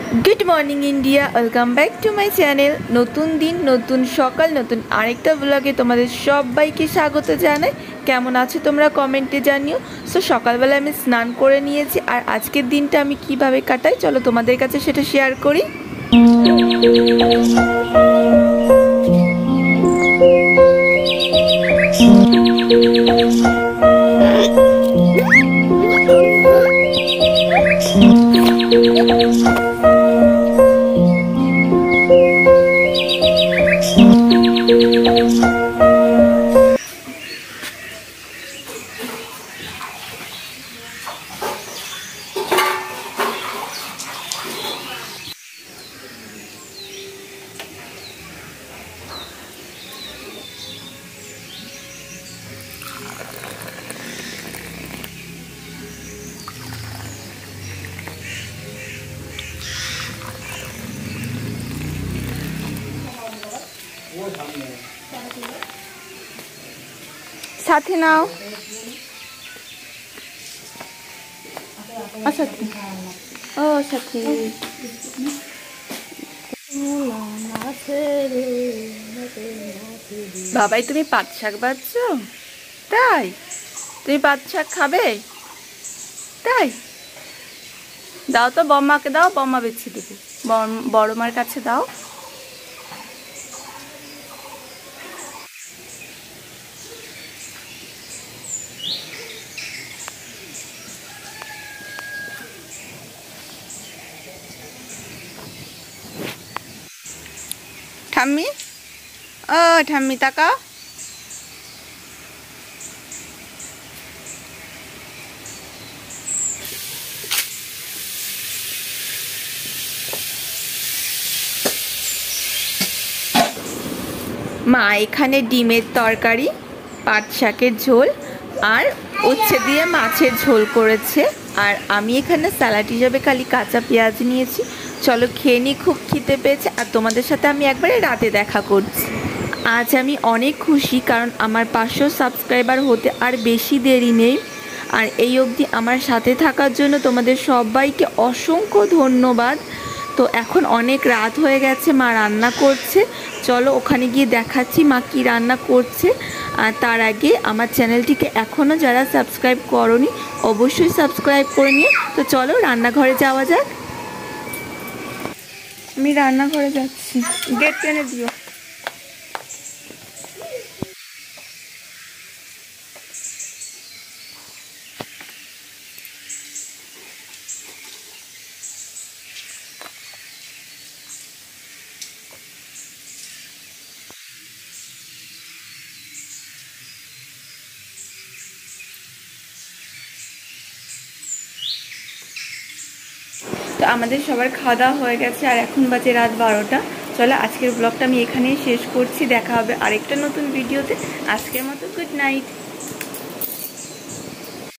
Good morning India welcome back to my channel नतून दिन नतून सकाल नतून आरेकटा ब्लगे तुम्हारे सबाइके स्वागत जानाई। केमन आछो तोमरा कमेंटे जानियो। सो सकाल बेला आमि स्नान करे नियेछि और आजकेर दिनटा आमि किभाबे काटाई चलो तोमादेर काछे सेटा शेयार करी। साथी नाओ साथी ओ साथी बाबाई तुम पात शाक बाजছো তাই তুমি পাত শাক খাবে তাই দাও তো বম্মাকে দাও বম্মা বেছে দেবে বড় মার কাছে দাও। ঠাম্মি ও ঠাম্মি তাকাও মা এখানে ডিমের তরকারি পাট শাকের ঝোল আর উচ্ছে দিয়ে মাছের ঝোল করেছে আর আমি এখানে স্যালাড হিসেবে খালি কাঁচা পেঁয়াজ নিয়েছি। চলো খেয়ে নিই, খুব খিদে পেয়েছে আর তোমাদের সাথে আমি একবারে রাতে দেখা করছি। আজ আমি অনেক খুশি কারণ আমার 500 সাবস্ক্রাইবার হতে আর বেশি দেরি নেই। আর এই অবধি আমার সাথে থাকার জন্য তোমাদের সবাইকে অসংখ্য ধন্যবাদ। তো এখন অনেক রাত হয়ে গেছে, মা রান্না করছে, চলো ওখানে গিয়ে দেখাচ্ছি মা কি রান্না করছে। আর তার আগে আমার চ্যানেলটিকে এখনও যারা সাবস্ক্রাইব করোনি অবশ্যই সাবস্ক্রাইব করে নিও। তো চলো রান্নাঘরে যাওয়া যাক। আমি রান্নাঘরে যাচ্ছি, গেট টেনে দিও। তো আমাদের সবার খাওয়া দাওয়া হয়ে গেছে আর এখন বাজে রাত 12টা। চলো আজকের ব্লগটা আমি এখানেই শেষ করছি, দেখা হবে আরেকটা নতুন ভিডিওতে। আজকের মতো গুড নাইট।